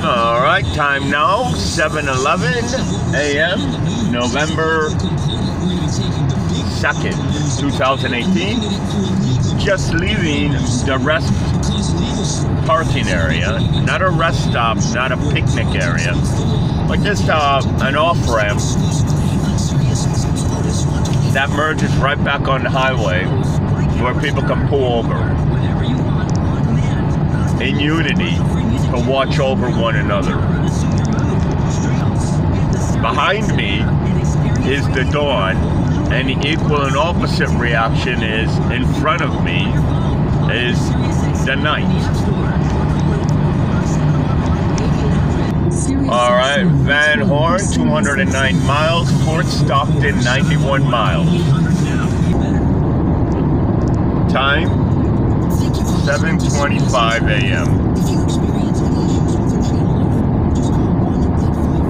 All right, time now, 7:11 a.m., November 2nd, 2018. Just leaving the rest parking area, not a rest stop, not a picnic area, but just an off-ramp that merges right back on the highway where people can pull over in unity to watch over one another. Behind me is the dawn, and the equal and opposite reaction is in front of me is the night. All right, Van Horn, 209 miles, Fort Stockton, 91 miles. Time, 7:25 a.m.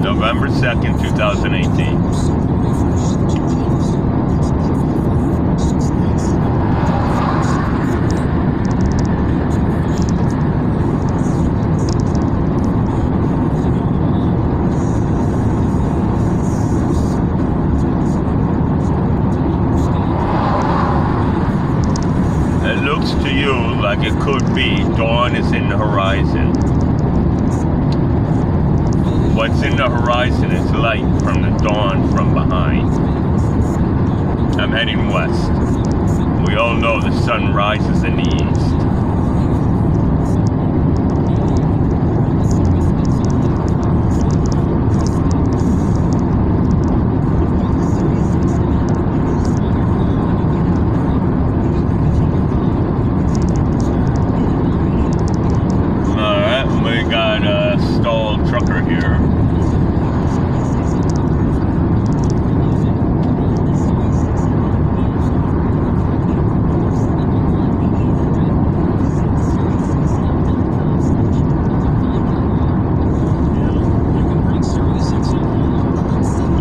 November 2nd, 2018. To you like it could be dawn is in the horizon. What's in the horizon is light from the dawn from behind. I'm heading west. We all know the sun rises in the east. Trucker here.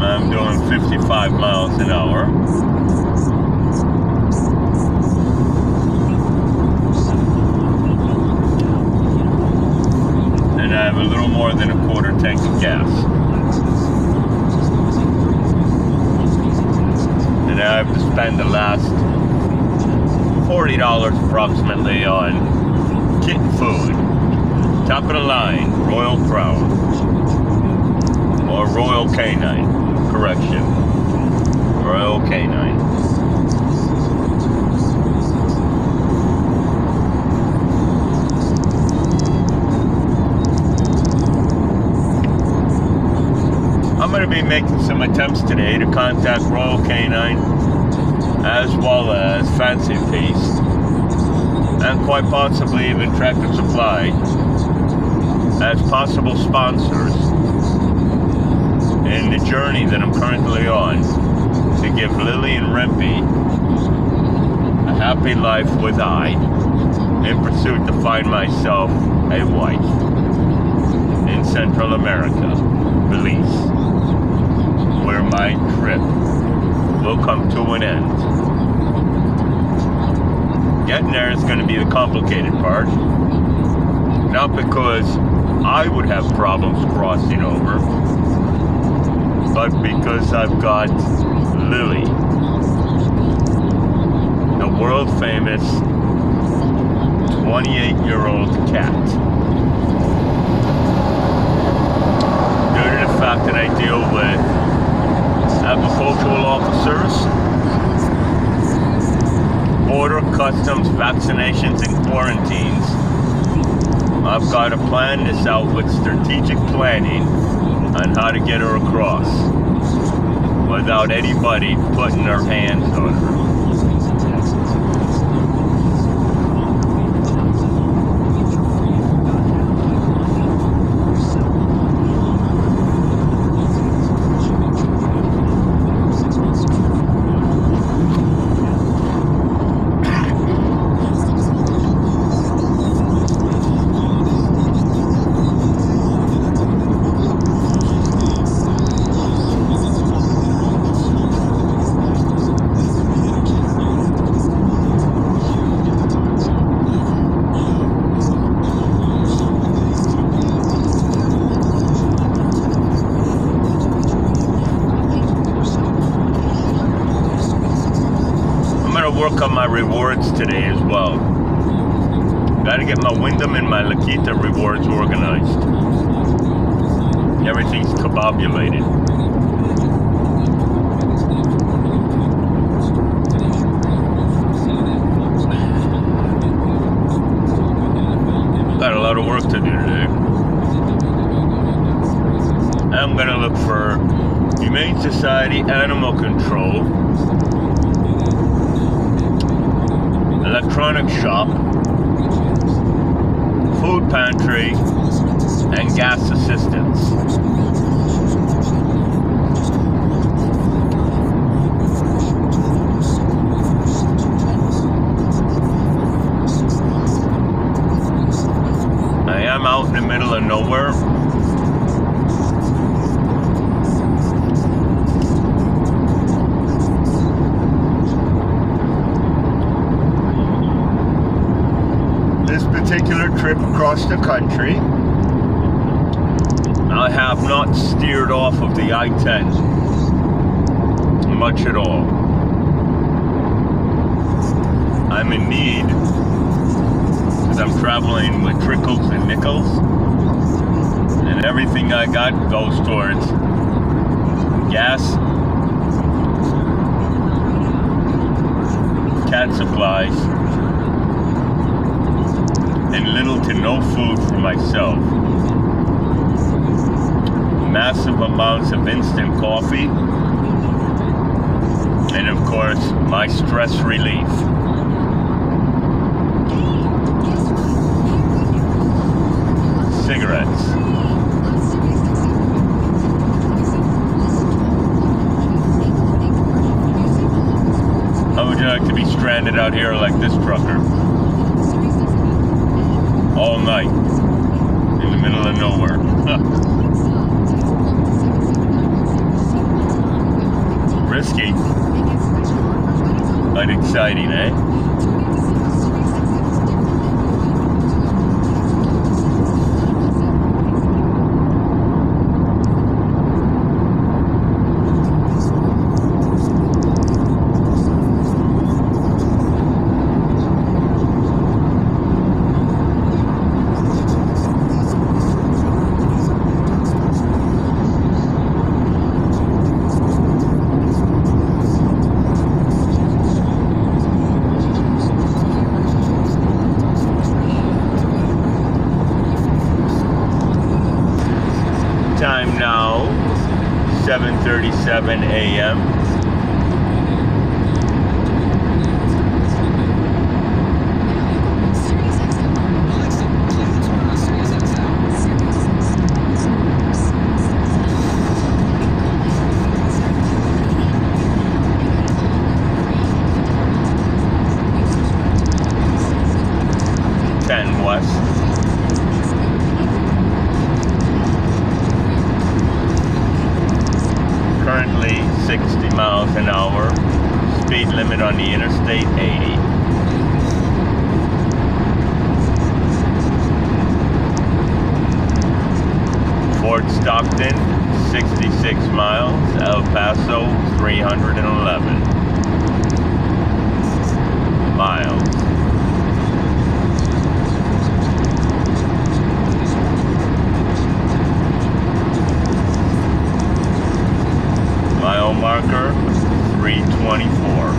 I'm doing 55 miles an hour. And I have a little more than a quarter tank of gas. And I have to spend the last $40 approximately on kitten food. Top of the line, Royal Crown. Or Royal Canine. Correction. Royal Canine. I'm going to be making some attempts today to contact Royal Canine as well as Fancy Feast and quite possibly even Tractor Supply as possible sponsors in the journey that I'm currently on to give Lily and Rempy a happy life with I in pursuit to find myself a wife in Central America, Belize, where my trip will come to an end. Getting there is going to be the complicated part. Not because I would have problems crossing over, but because I've got Lily, the world famous 28-year-old cat. Due to the fact that I deal with agricultural officers, border customs, vaccinations, and quarantines, I've got to plan this out with strategic planning on how to get her across without anybody putting their hands on her. on my rewards today as well. Gotta get my Wyndham and my Lakita rewards organized. Everything's combobulated. Got a lot of work to do today. I'm gonna look for Humane Society, Animal Control, Electronic Shop, Food Pantry, and Gas Assistance. I am out in the middle of nowhere. Particular trip across the country, I have not steered off of the I-10 much at all. I'm in need because I'm traveling with trickles and nickels, and everything I got goes towards gas, cat supplies, and little to no food for myself. Massive amounts of instant coffee, and of course, my stress relief. Cigarettes. How would you like to be stranded out here like this trucker? All night, in the middle of nowhere. Risky, but exciting, eh? Time now, 7:37 a.m. West. Currently 60 miles an hour. Speed limit on the interstate 80. Fort Stockton 66 miles. El Paso 311 miles. Mile marker 324.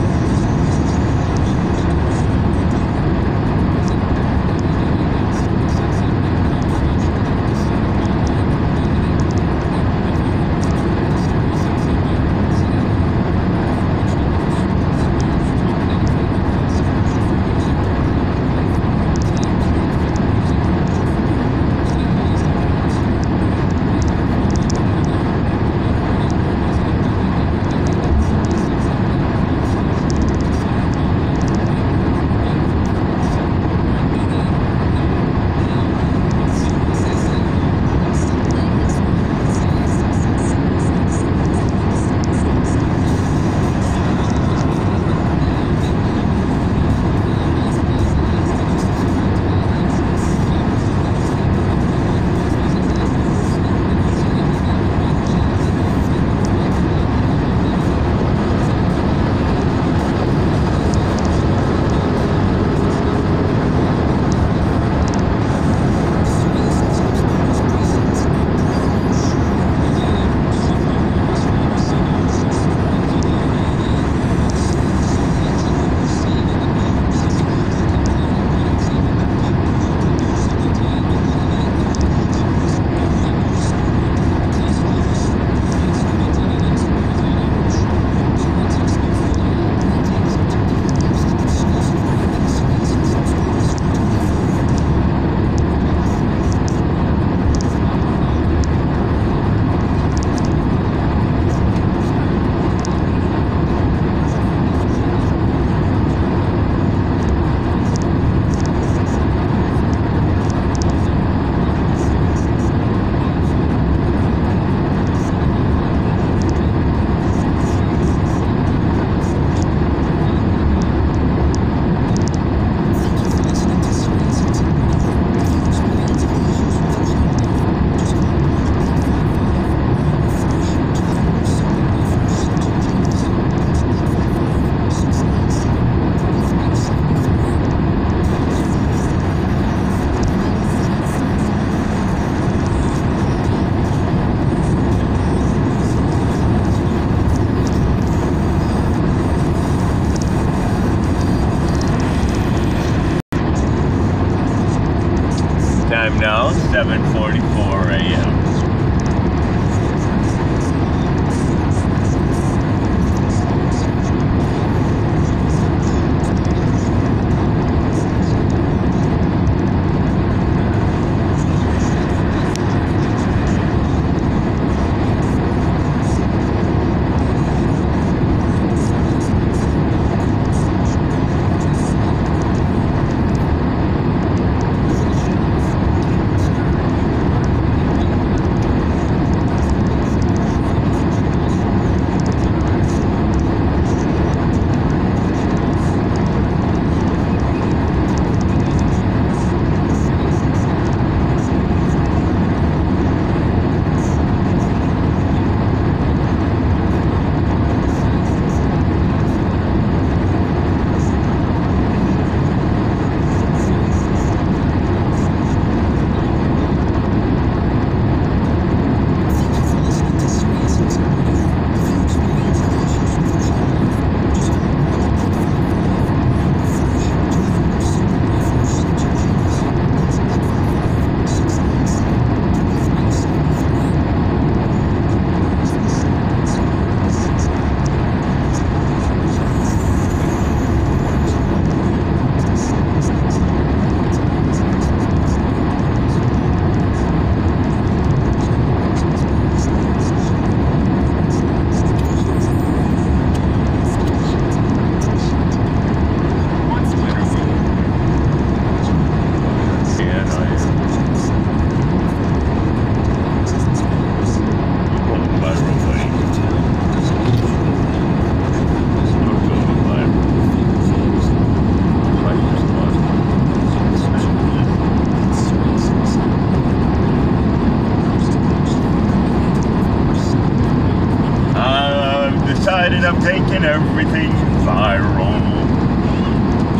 decided I'm taking everything viral.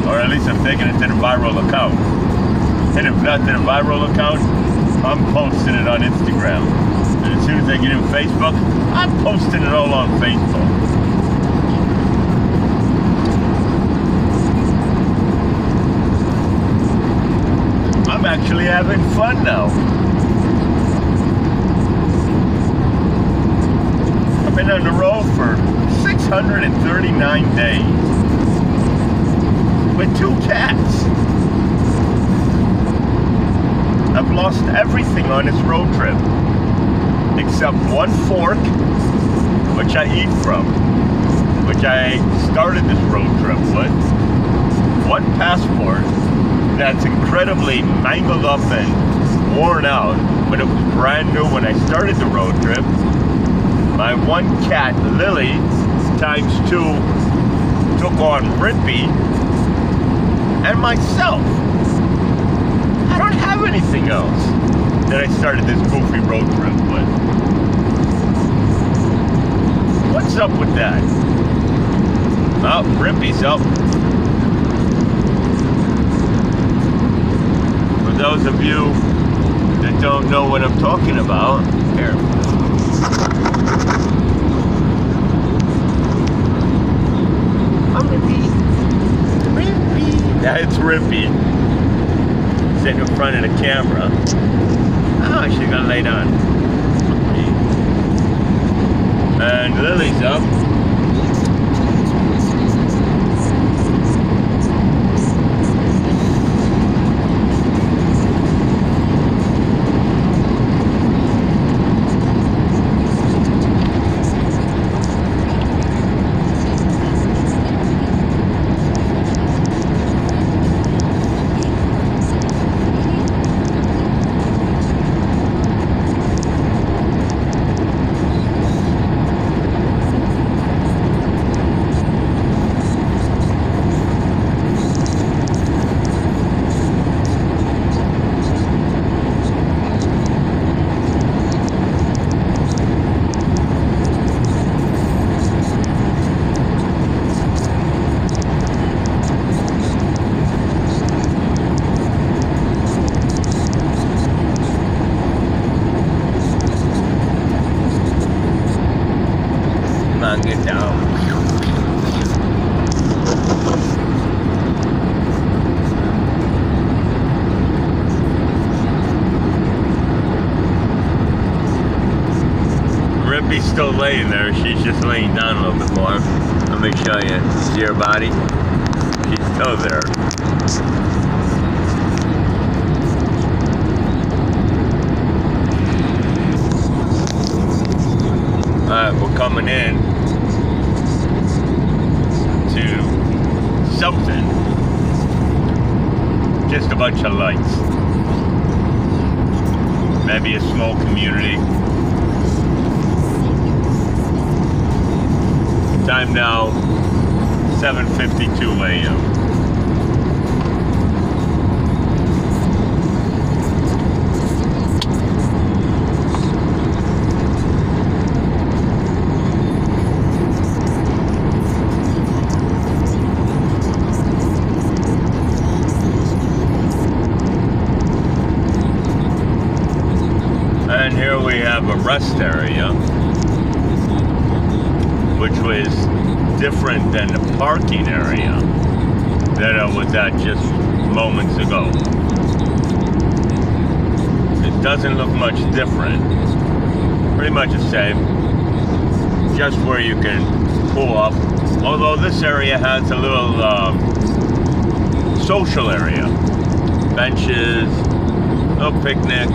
Or at least I'm taking it to the viral account. And if not to the viral account, I'm posting it on Instagram. And as soon as I get in Facebook, I'm posting it all on Facebook. I'm actually having fun now. I've been on the road for 639 days with 2 cats. I've lost everything on this road trip except 1 fork, which I eat from, which I started this road trip with, 1 passport that's incredibly mangled up and worn out, but it was brand new when I started the road trip. My 1 cat, Lily, times 2, took on Rippy, and myself. I don't have anything else that I started this goofy road trip with. What's up with that? Oh, Rippy's up. For those of you that don't know what I'm talking about, here. That's Rippy. Sitting in front of the camera. Oh, she's gonna lay down. And Lily's up. Get down. Rippy's still laying there. She's just laying down a little bit more. Let me show you. See her body? She's still there. Alright, we're coming in to something. Just a bunch of lights. Maybe a small community. Time now, 7:52 a.m. And here we have a rest area, which was different than the parking area that I was at just moments ago. It doesn't look much different. Pretty much the same. Just where you can pull up. Although this area has a little social area. Benches, little picnic.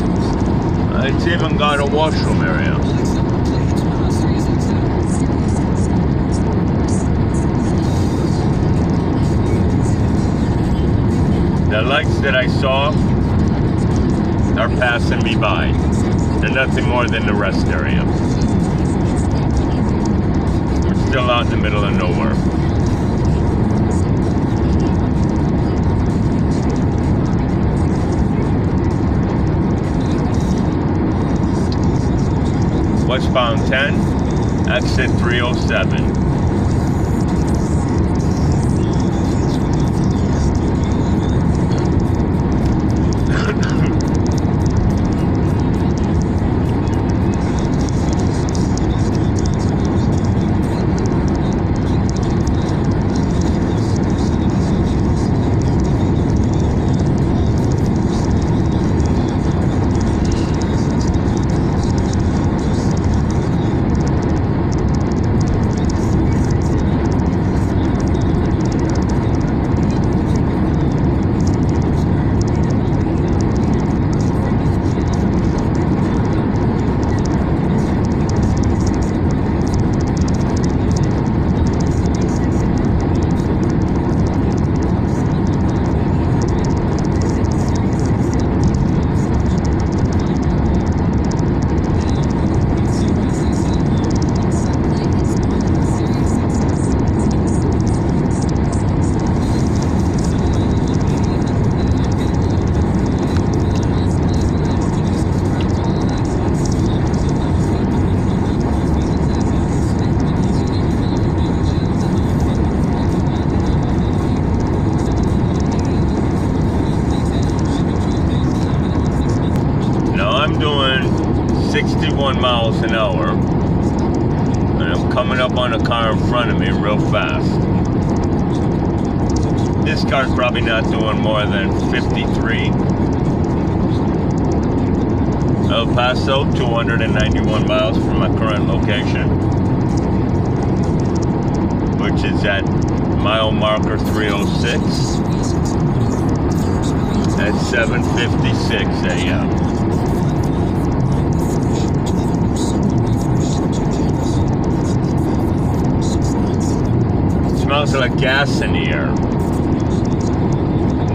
It's even got a washroom area. The lights that I saw are passing me by. They're nothing more than the rest area. We're still out in the middle of nowhere. Westbound 10, exit 307. 61 miles an hour. And I'm coming up on a car in front of me real fast. This car's probably not doing more than 53. El Paso, 291 miles from my current location, which is at mile marker 306 at 7:56 a.m. Smells like gas in the air,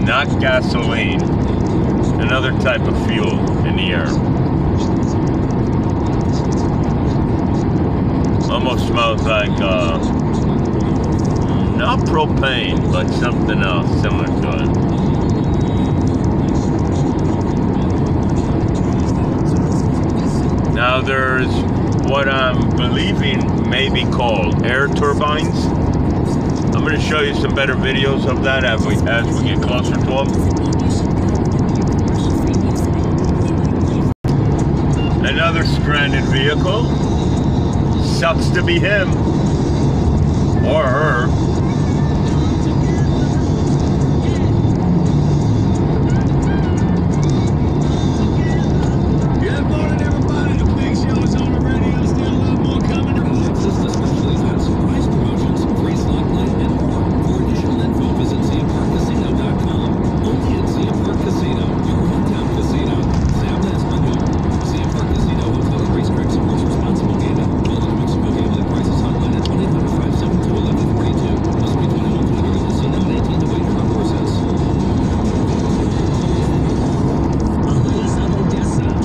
not gasoline, another type of fuel in the air. Almost smells like not propane, but something else similar to it. Now there's what I'm believing may be called air turbines. I'm going to show you some better videos of that as we get closer to them. Another stranded vehicle. Sucks to be him or her. Good morning, everybody. The big show is on the radio. Still a lot more coming. Lexus especially has price promotions, free slot play, and more. For additional info, visit CMParkCasino.com. Only at CM Park Casino, your hometown casino. Sam Nesmango. CM Park Casino Hotel and Racetrack supports responsible gaming. All the New Mexico gambling prices hotline at 1-800-572-1142. Must be 21 to enter the casino and 18 to wager on horses.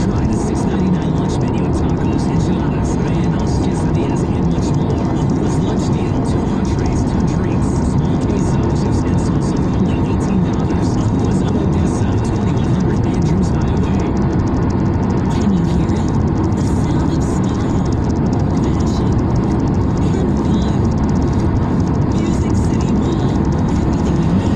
Try the $6.99 lunch menu of tacos, enchiladas, rellenos, quesadillas, and much more. Plus lunch deal, 2 entrees, 2 drinks, small queso, chips, and salsa for only $18. Plus Odessa, 2100 Andrews Highway. Can you hear it? The sound of style, fashion, and fun. Music City Mall. Everything you need.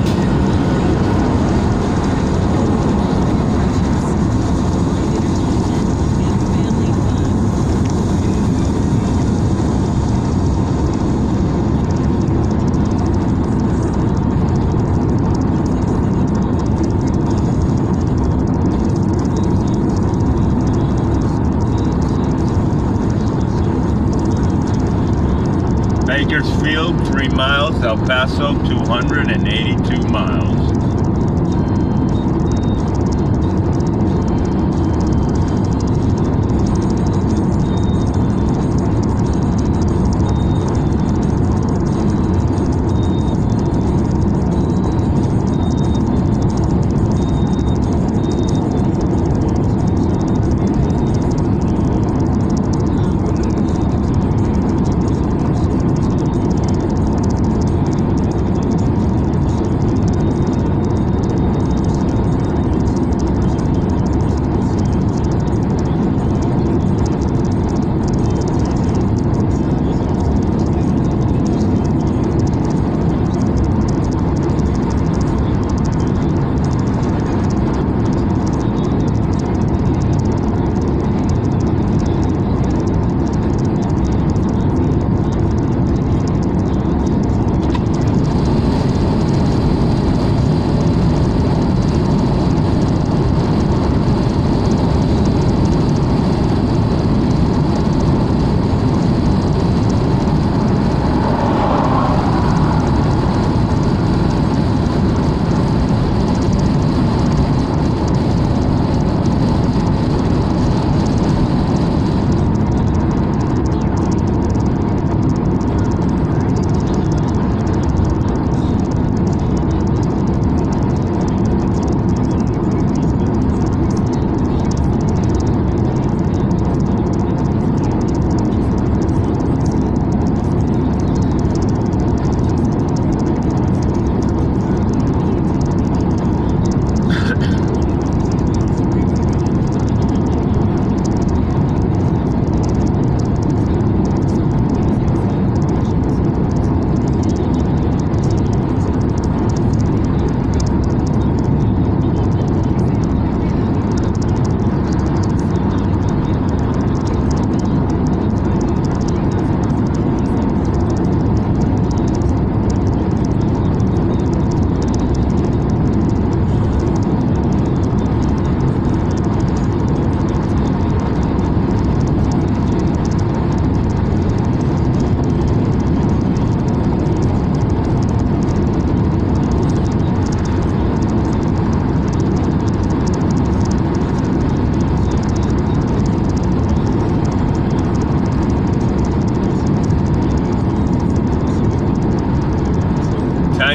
Bakersfield, 3 miles. El Paso, 282 miles.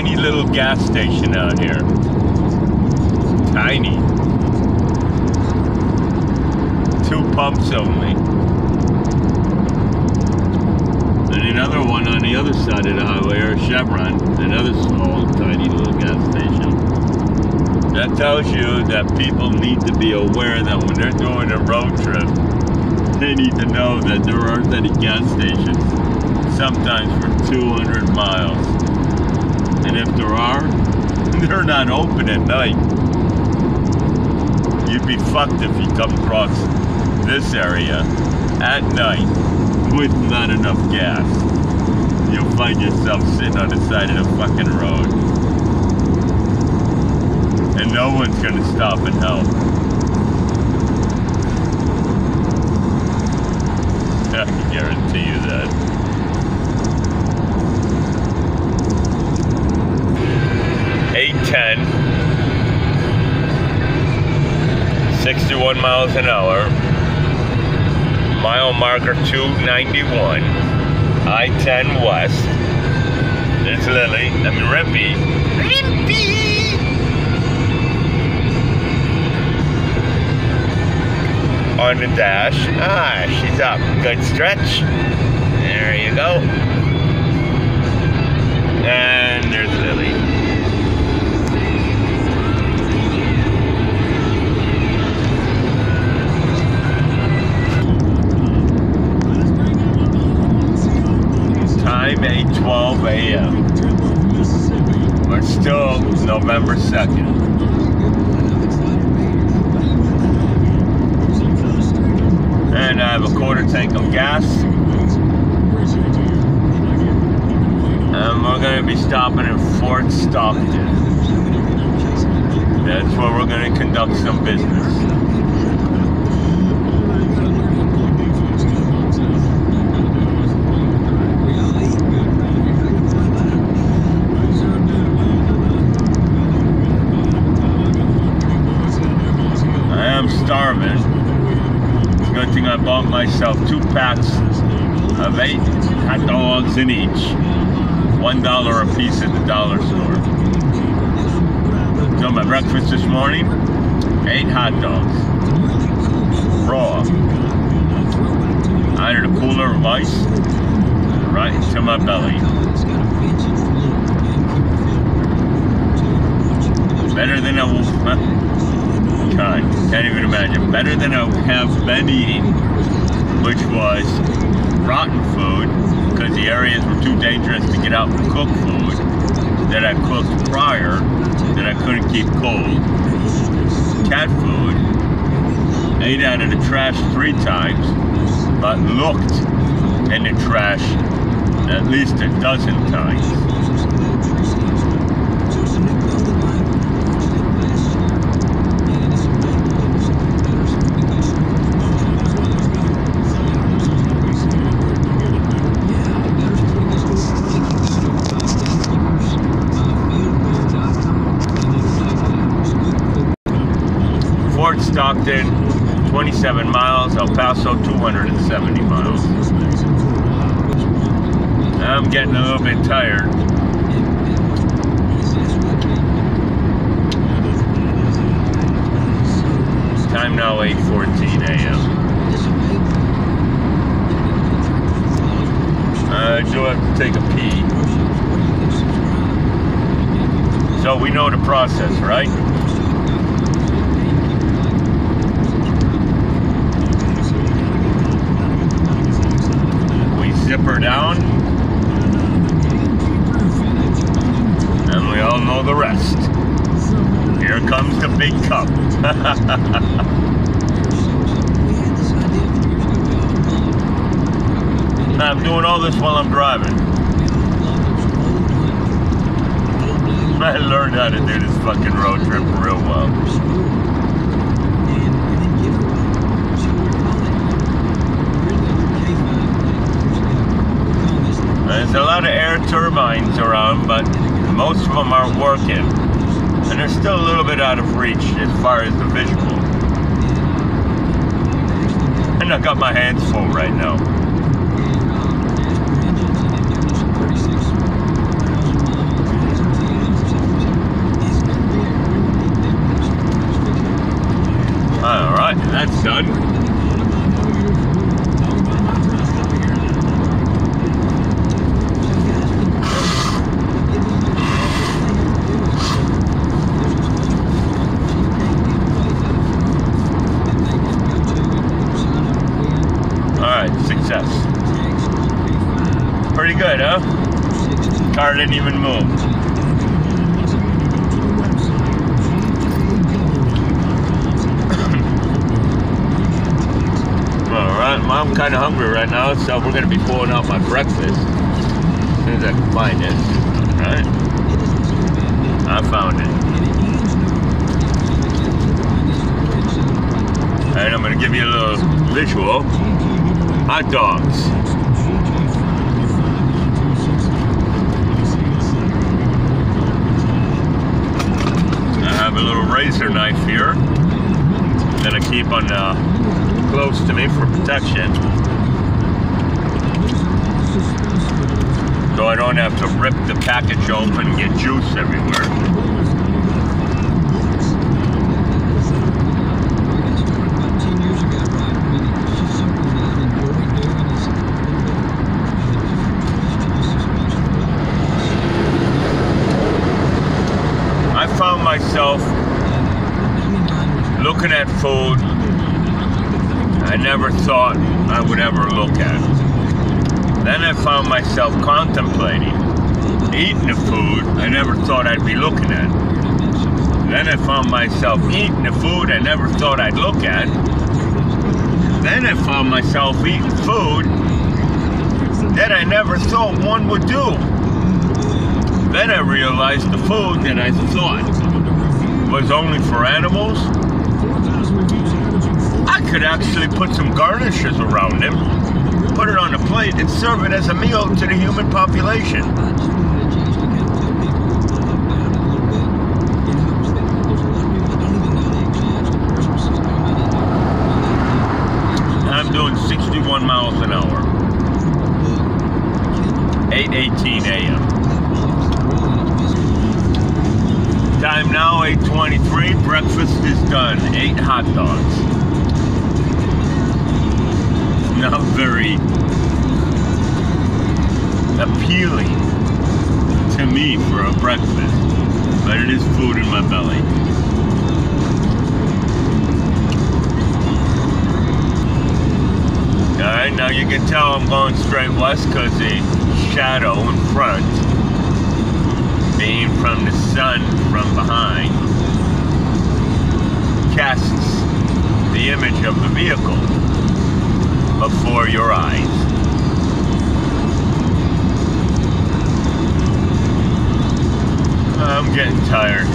tiny little gas station out here. Tiny. 2 pumps only. And another one on the other side of the highway, or Chevron, another small, tiny little gas station. That tells you that people need to be aware that when they're doing a road trip, they need to know that there aren't any gas stations, sometimes for 200 miles. And if there are, they're not open at night. You'd be fucked if you come across this area at night with not enough gas. You'll find yourself sitting on the side of the fucking road. And no one's gonna stop and help. I can guarantee you that. .810, 61 miles an hour. Mile marker 291, I-10 west. There's Lily, Rimpy. On the dash. Ah, she's up. Good stretch. There you go. And there's Lily. Time 8:12 a.m. We're still November 2nd. And I have a quarter tank of gas. And we're going to be stopping in Fort Stockton. That's where we're going to conduct some business. Starving. Good thing I bought myself 2 packs of 8 hot dogs in each. $1 a piece at the dollar store. So my breakfast this morning, 8 hot dogs. Raw. I added a cooler of ice right into my belly. Better than a God, can't even imagine. Better than I have been eating, which was rotten food, because the areas were too dangerous to get out and cook food that I cooked prior, that I couldn't keep cold. Cat food, ate out of the trash 3 times, but looked in the trash at least a dozen times. Fort Stockton, 27 miles. El Paso, 270 miles. I'm getting a little bit tired. Time now 8:14 a.m. I do have to take a pee. So we know the process, right? Zip her down, and we all know the rest. Here comes the big cup. I'm doing all this while I'm driving. I learned how to do this fucking road trip real well. There's a lot of air turbines around, but most of them aren't working. And they're still a little bit out of reach as far as the visual. And I got my hands full right now. Alright, that's done. Alright, success. Pretty good, huh? Car didn't even move. Alright, well, I'm kind of hungry right now, so we're going to be pulling out my breakfast as soon as I can find it. Alright? I found it. Alright, I'm going to give you a little visual. Hot dogs. I have a little razor knife here that I keep on close to me for protection, so I don't have to rip the package open and get juice everywhere. I found myself looking at food I never thought I would ever look at. Then I found myself contemplating eating the food I never thought I'd be looking at. Then I found myself eating the food I never thought I'd look at. Then I found myself eating food that I never thought one would do. Then I realized the food that I thought was only for animals, I could actually put some garnishes around them, put it on a plate, and serve it as a meal to the human population. I'm doing 61 miles an hour. 8:18 a.m. Time now, 8:23. Breakfast is done. 8 hot dogs. Not very appealing to me for a breakfast, but it is food in my belly. Alright, now you can tell I'm going straight west because the shadow in front, being from the sun from behind, casts the image of the vehicle before your eyes. I'm getting tired.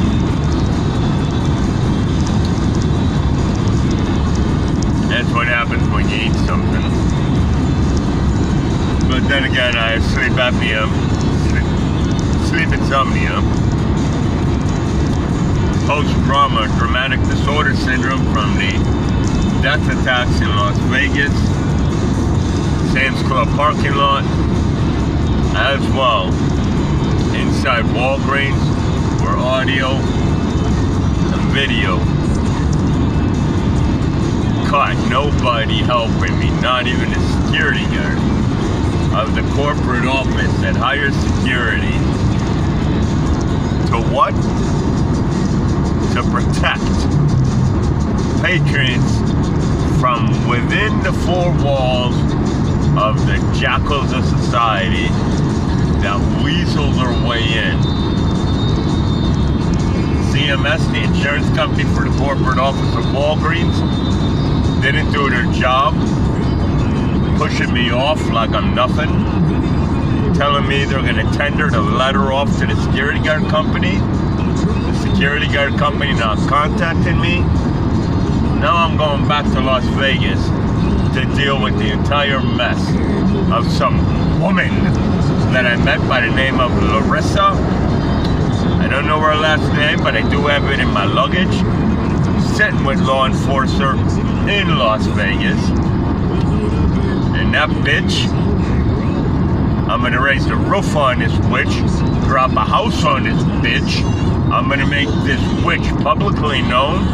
That's what happens when you eat something. But then again, I have sleep apnea, sleep insomnia, post-trauma traumatic disorder syndrome from the death attacks in Las Vegas, Sam's Club parking lot, as well inside Walgreens, where audio and video caught nobody helping me, not even the security guard of the corporate office that hires security. To what? To protect patrons from within the 4 walls of the jackals of society that weasel their way in. CMS, the insurance company for the corporate office of Walgreens, didn't do their job, pushing me off like I'm nothing, telling me they're going to tender the letter off to the security guard company. The security guard company not contacting me. Now I'm going back to Las Vegas to deal with the entire mess of some woman that I met by the name of Larissa. I don't know her last name, but I do have it in my luggage. Sitting with law enforcer in Las Vegas. And that bitch, I'm gonna raise the roof on this witch, drop a house on this bitch. I'm gonna make this witch publicly known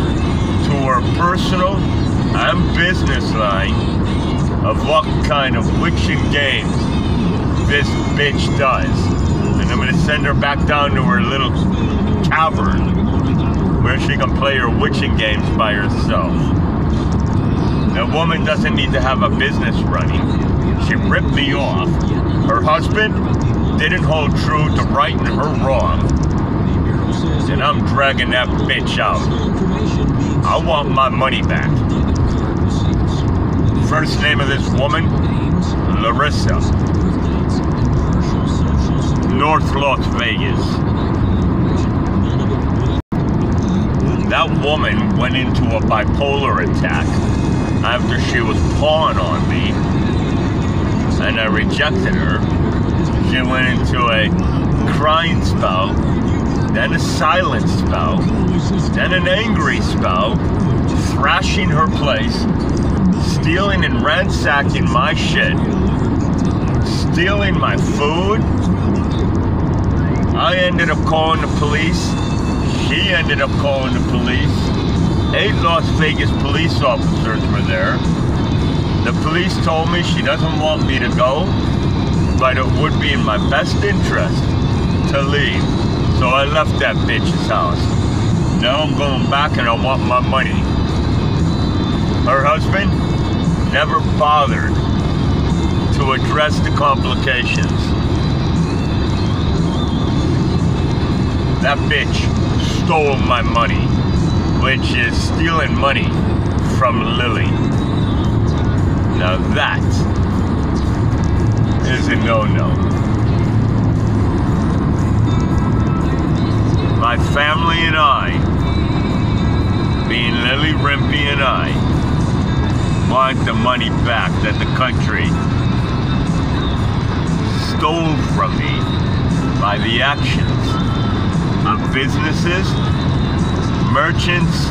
to her personal and business line of what kind of witching games this bitch does. And I'm gonna send her back down to her little cavern where she can play her witching games by herself. The woman doesn't need to have a business running. She ripped me off. Her husband didn't hold true to righting her wrong. And I'm dragging that bitch out. I want my money back. First name of this woman, Larissa. North Las Vegas. That woman went into a bipolar attack after she was pawing on me, and I rejected her. She went into a crying spell, then a silent spell, then an angry spell, thrashing her place, stealing and ransacking my shit, stealing my food. I ended up calling the police. She ended up calling the police. 8 Las Vegas police officers were there. The police told me she doesn't want me to go, but it would be in my best interest to leave. So I left that bitch's house. Now I'm going back and I want my money. Her husband never bothered to address the complications. That bitch stole my money, which is stealing money from Lily. Now that is a no-no. My family and I, being Lily, Rimpy, and I, want the money back that the country stole from me by the actions of businesses, merchants,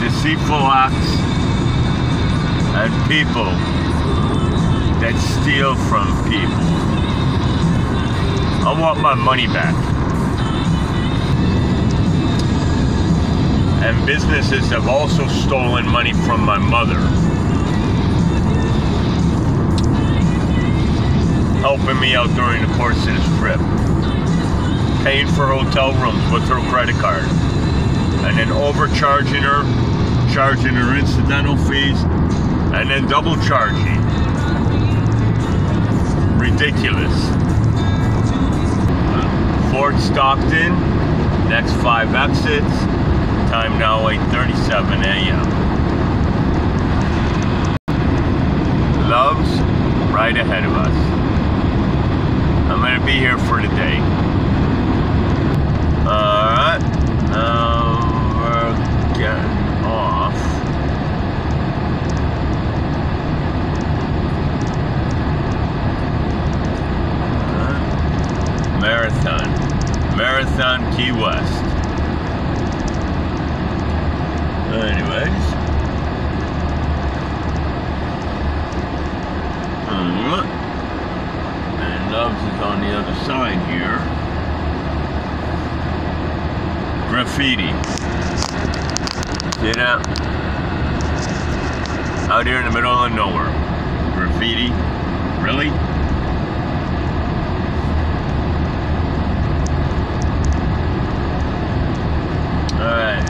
deceitful acts, and people that steal from people. I want my money back. And businesses have also stolen money from my mother, helping me out during the course of this trip, paying for hotel rooms with her credit card, and then overcharging her, charging her incidental fees, and then double charging. Ridiculous. Fort Stockton, next 5 exits, time now 8:37 a.m. Love's right ahead of us. I'm gonna be here for the day. Alright, we're getting off. Marathon, Key West. Anyways. And Love's is on the other side here. Graffiti. See that? Out here in the middle of nowhere. Graffiti? Really? Alright.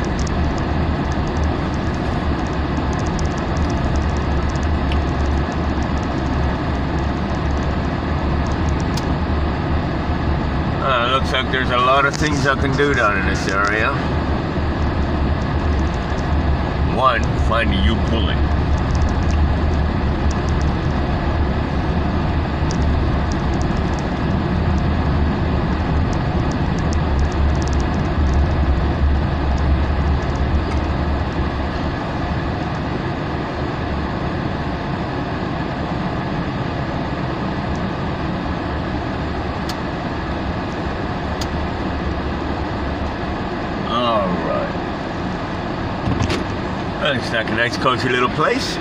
Looks like there's a lot of things I can do down in this area. One, find a U-pulley. It's like a nice cozy little place.